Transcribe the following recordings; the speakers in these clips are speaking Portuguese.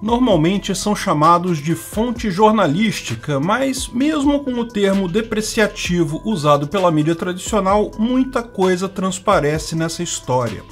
Normalmente são chamados de fonte jornalística, mas mesmo com o termo depreciativo usado pela mídia tradicional, muita coisa transparece nessa história.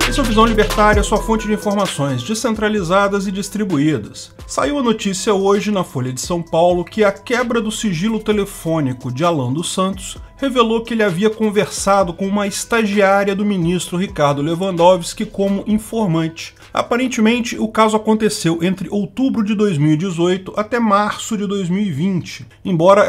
Esse é o Visão Libertária, sua fonte de informações descentralizadas e distribuídas. Saiu a notícia hoje na Folha de São Paulo que a quebra do sigilo telefônico de Alan dos Santos revelou que ele havia conversado com uma estagiária do ministro Ricardo Lewandowski como informante. Aparentemente, o caso aconteceu entre outubro de 2018 até março de 2020, embora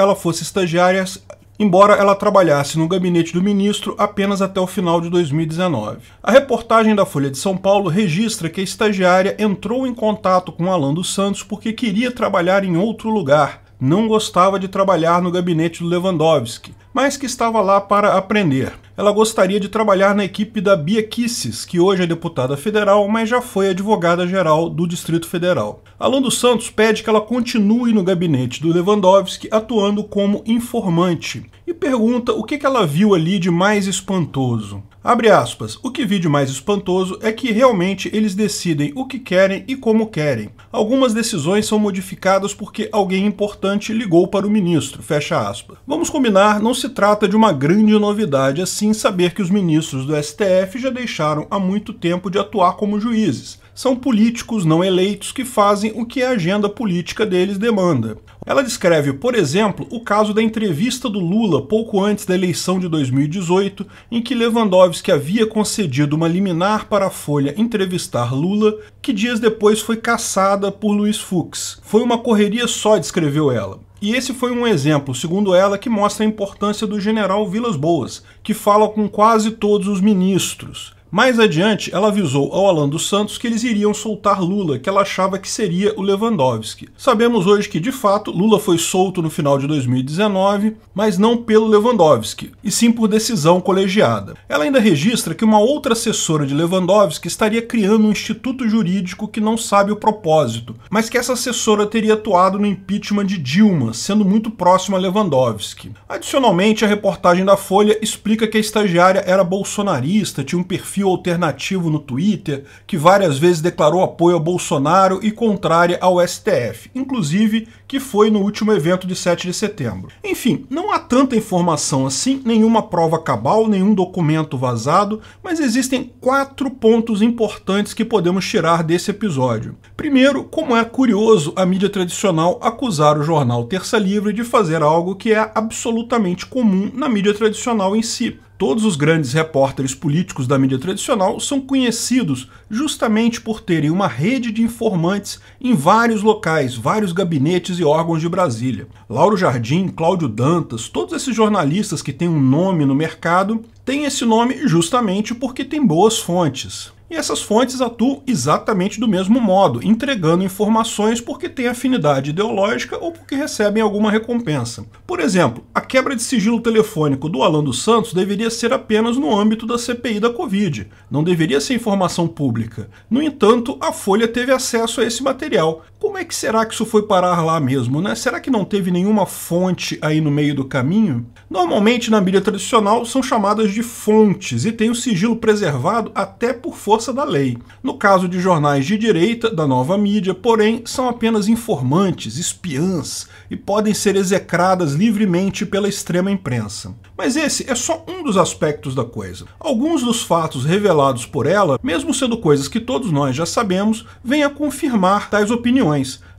ela trabalhasse no gabinete do ministro apenas até o final de 2019. A reportagem da Folha de São Paulo registra que a estagiária entrou em contato com Alan dos Santos porque queria trabalhar em outro lugar, não gostava de trabalhar no gabinete do Lewandowski, mas que estava lá para aprender. Ela gostaria de trabalhar na equipe da Bia Kicis, que hoje é deputada federal, mas já foi advogada-geral do Distrito Federal. Alan dos Santos pede que ela continue no gabinete do Lewandowski atuando como informante e pergunta o que ela viu ali de mais espantoso. Abre aspas, o que vi de mais espantoso é que realmente eles decidem o que querem e como querem. Algumas decisões são modificadas porque alguém importante ligou para o ministro, fecha aspas. Vamos combinar, não se trata de uma grande novidade assim saber que os ministros do STF já deixaram há muito tempo de atuar como juízes. São políticos não eleitos que fazem o que a agenda política deles demanda. Ela descreve, por exemplo, o caso da entrevista do Lula pouco antes da eleição de 2018, em que Lewandowski havia concedido uma liminar para a Folha entrevistar Lula, que dias depois foi cassada por Luiz Fux. Foi uma correria só, descreveu ela. E esse foi um exemplo, segundo ela, que mostra a importância do general Vilas Boas, que fala com quase todos os ministros. Mais adiante, ela avisou ao Alan dos Santos que eles iriam soltar Lula, que ela achava que seria o Lewandowski. Sabemos hoje que, de fato, Lula foi solto no final de 2019, mas não pelo Lewandowski, e sim por decisão colegiada. Ela ainda registra que uma outra assessora de Lewandowski estaria criando um instituto jurídico que não sabe o propósito, mas que essa assessora teria atuado no impeachment de Dilma, sendo muito próxima a Lewandowski. Adicionalmente, a reportagem da Folha explica que a estagiária era bolsonarista, tinha um perfil alternativo no Twitter, que várias vezes declarou apoio a Bolsonaro e contrária ao STF, inclusive que foi no último evento de 7 de setembro. Enfim, não há tanta informação assim, nenhuma prova cabal, nenhum documento vazado, mas existem 4 pontos importantes que podemos tirar desse episódio. Primeiro, como é curioso a mídia tradicional acusar o jornal Terça Livre de fazer algo que é absolutamente comum na mídia tradicional em si. Todos os grandes repórteres políticos da mídia tradicional são conhecidos justamente por terem uma rede de informantes em vários locais, vários gabinetes e órgãos de Brasília. Lauro Jardim, Cláudio Dantas, todos esses jornalistas que têm um nome no mercado, têm esse nome justamente porque têm boas fontes. E essas fontes atuam exatamente do mesmo modo, entregando informações porque têm afinidade ideológica ou porque recebem alguma recompensa. Por exemplo, a quebra de sigilo telefônico do Alan dos Santos deveria ser apenas no âmbito da CPI da Covid, não deveria ser informação pública. No entanto, a Folha teve acesso a esse material. Como é que será que isso foi parar lá mesmo, né? Será que não teve nenhuma fonte aí no meio do caminho? Normalmente, na mídia tradicional, são chamadas de fontes e tem o sigilo preservado até por força da lei. No caso de jornais de direita, da nova mídia, porém, são apenas informantes, espiãs, e podem ser execradas livremente pela extrema imprensa. Mas esse é só um dos aspectos da coisa. Alguns dos fatos revelados por ela, mesmo sendo coisas que todos nós já sabemos, vêm a confirmar tais opiniões.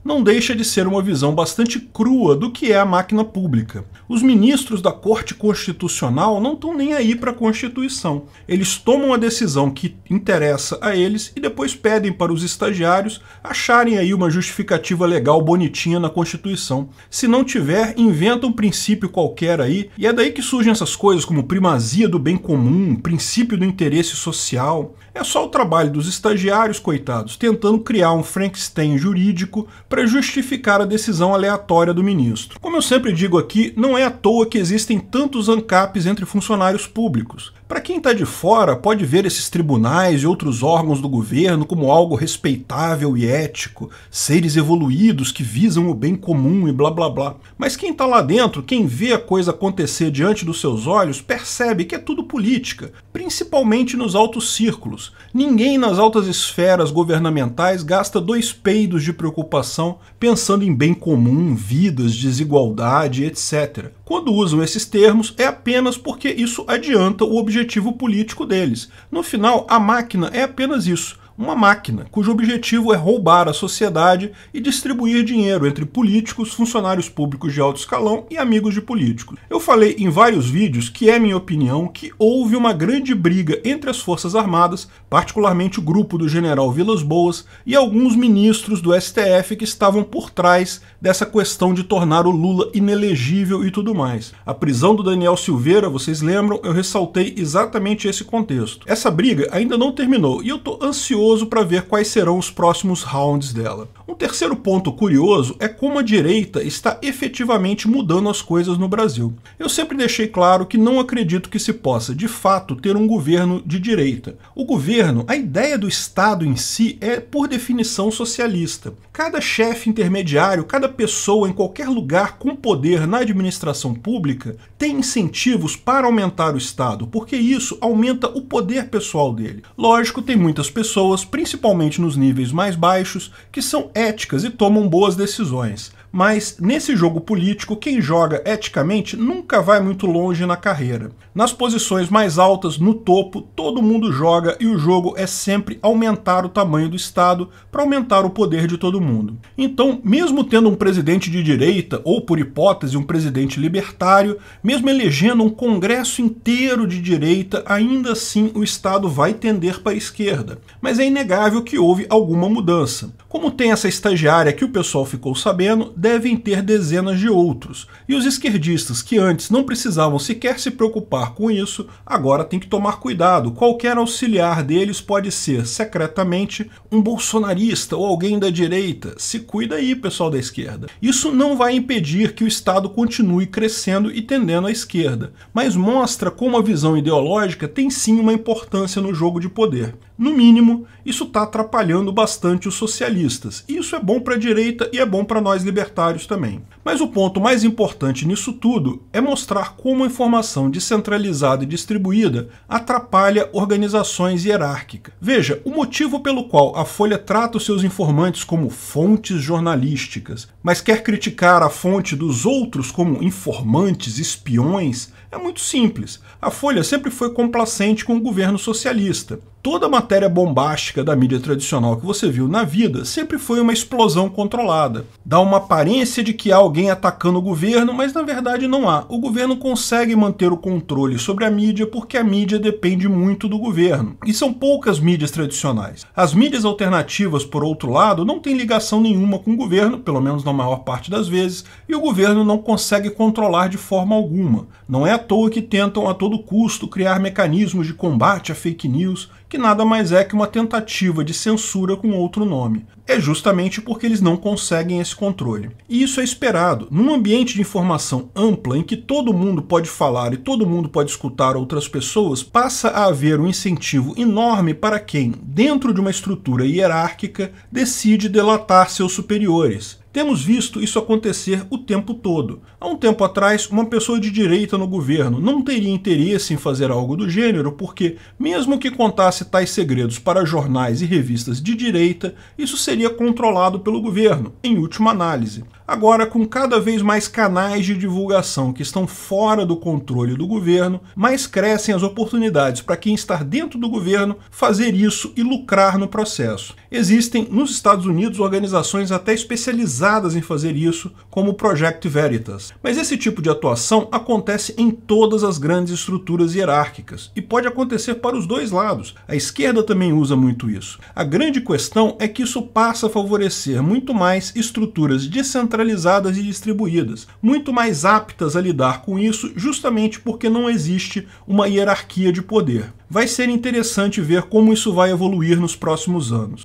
Não deixa de ser uma visão bastante crua do que é a máquina pública. Os ministros da Corte Constitucional não estão nem aí para a Constituição. Eles tomam a decisão que interessa a eles e depois pedem para os estagiários acharem aí uma justificativa legal bonitinha na Constituição. Se não tiver, inventa um princípio qualquer aí, e é daí que surgem essas coisas como primazia do bem comum, princípio do interesse social. É só o trabalho dos estagiários, coitados, tentando criar um Frankenstein jurídico para justificar a decisão aleatória do ministro. Como eu sempre digo aqui, não é à toa que existem tantos ANCAPs entre funcionários públicos. Para quem está de fora, pode ver esses tribunais e outros órgãos do governo como algo respeitável e ético, seres evoluídos que visam o bem comum e blá blá blá. Mas quem está lá dentro, quem vê a coisa acontecer diante dos seus olhos, percebe que é tudo política, principalmente nos altos círculos. Ninguém nas altas esferas governamentais gasta 2 peidos de preocupação pensando em bem comum, vidas, desigualdade, etc. Quando usam esses termos, é apenas porque isso adianta o objetivo político deles. No final, a máquina é apenas isso. Uma máquina, cujo objetivo é roubar a sociedade e distribuir dinheiro entre políticos, funcionários públicos de alto escalão e amigos de políticos. Eu falei em vários vídeos que é minha opinião que houve uma grande briga entre as Forças Armadas, particularmente o grupo do general Vilas Boas e alguns ministros do STF que estavam por trás dessa questão de tornar o Lula inelegível e tudo mais. A prisão do Daniel Silveira, vocês lembram, eu ressaltei exatamente esse contexto. Essa briga ainda não terminou e eu tô ansioso para ver quais serão os próximos rounds dela. Um terceiro ponto curioso é como a direita está efetivamente mudando as coisas no Brasil. Eu sempre deixei claro que não acredito que se possa, de fato, ter um governo de direita. O governo, a ideia do Estado em si é, por definição, socialista. Cada chefe intermediário, cada pessoa em qualquer lugar com poder na administração pública tem incentivos para aumentar o Estado, porque isso aumenta o poder pessoal dele. Lógico, tem muitas pessoas, principalmente nos níveis mais baixos, que são éticas e tomam boas decisões. Mas nesse jogo político, quem joga eticamente nunca vai muito longe na carreira. Nas posições mais altas, no topo, todo mundo joga e o jogo é sempre aumentar o tamanho do Estado para aumentar o poder de todo mundo. Então, mesmo tendo um presidente de direita, ou por hipótese um presidente libertário, mesmo elegendo um congresso inteiro de direita, ainda assim o Estado vai tender para a esquerda. Mas é inegável que houve alguma mudança. Como tem essa estagiária que o pessoal ficou sabendo, devem ter dezenas de outros. E os esquerdistas que antes não precisavam sequer se preocupar com isso, agora tem que tomar cuidado. Qualquer auxiliar deles pode ser, secretamente, um bolsonarista ou alguém da direita. Se cuida aí, pessoal da esquerda. Isso não vai impedir que o Estado continue crescendo e tendendo à esquerda, mas mostra como a visão ideológica tem sim uma importância no jogo de poder. No mínimo, isso está atrapalhando bastante os socialistas. E isso é bom para a direita e é bom para nós libertários também. Mas o ponto mais importante nisso tudo é mostrar como a informação descentralizada e distribuída atrapalha organizações hierárquicas. Veja, o motivo pelo qual a Folha trata os seus informantes como fontes jornalísticas, mas quer criticar a fonte dos outros como informantes, espiões, é muito simples. A Folha sempre foi complacente com o governo socialista. Toda matéria bombástica da mídia tradicional que você viu na vida sempre foi uma explosão controlada. Dá uma aparência de que há alguém atacando o governo, mas na verdade não há. O governo consegue manter o controle sobre a mídia porque a mídia depende muito do governo. E são poucas mídias tradicionais. As mídias alternativas, por outro lado, não têm ligação nenhuma com o governo, pelo menos na maior parte das vezes, e o governo não consegue controlar de forma alguma. Não é à toa que tentam a todo custo criar mecanismos de combate a fake news, que nada mais é que uma tentativa de censura com outro nome. É justamente porque eles não conseguem esse controle. E isso é esperado. Num ambiente de informação ampla, em que todo mundo pode falar e todo mundo pode escutar outras pessoas, passa a haver um incentivo enorme para quem, dentro de uma estrutura hierárquica, decide delatar seus superiores. Temos visto isso acontecer o tempo todo. Há um tempo atrás, uma pessoa de direita no governo não teria interesse em fazer algo do gênero porque, mesmo que contasse tais segredos para jornais e revistas de direita, isso seria controlado pelo governo, em última análise. Agora, com cada vez mais canais de divulgação que estão fora do controle do governo, mais crescem as oportunidades para quem está dentro do governo fazer isso e lucrar no processo. Existem, nos Estados Unidos, organizações até especializadas em fazer isso, como o Project Veritas. Mas esse tipo de atuação acontece em todas as grandes estruturas hierárquicas, e pode acontecer para os dois lados. A esquerda também usa muito isso. A grande questão é que isso passa a favorecer muito mais estruturas descentralizadas e distribuídas, muito mais aptas a lidar com isso, justamente porque não existe uma hierarquia de poder. Vai ser interessante ver como isso vai evoluir nos próximos anos.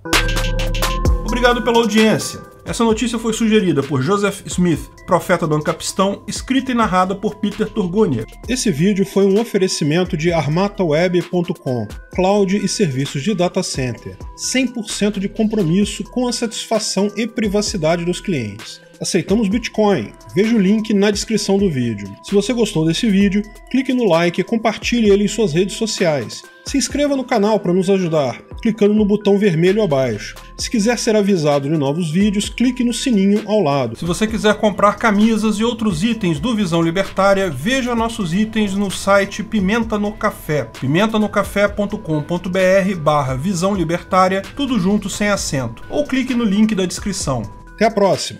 Obrigado pela audiência. Essa notícia foi sugerida por Joseph Smith, Profeta do Ancapistão, escrita e narrada por Peter Turgunia. Esse vídeo foi um oferecimento de armataweb.com, cloud e serviços de data center, 100% de compromisso com a satisfação e privacidade dos clientes. Aceitamos Bitcoin, veja o link na descrição do vídeo. Se você gostou desse vídeo, clique no like e compartilhe ele em suas redes sociais. Se inscreva no canal para nos ajudar, clicando no botão vermelho abaixo. Se quiser ser avisado de novos vídeos, clique no sininho ao lado. Se você quiser comprar camisas e outros itens do Visão Libertária, veja nossos itens no site Pimenta no Café, pimentanocafé.com.br/Visão Libertária, tudo junto sem acento, ou clique no link da descrição. Até a próxima!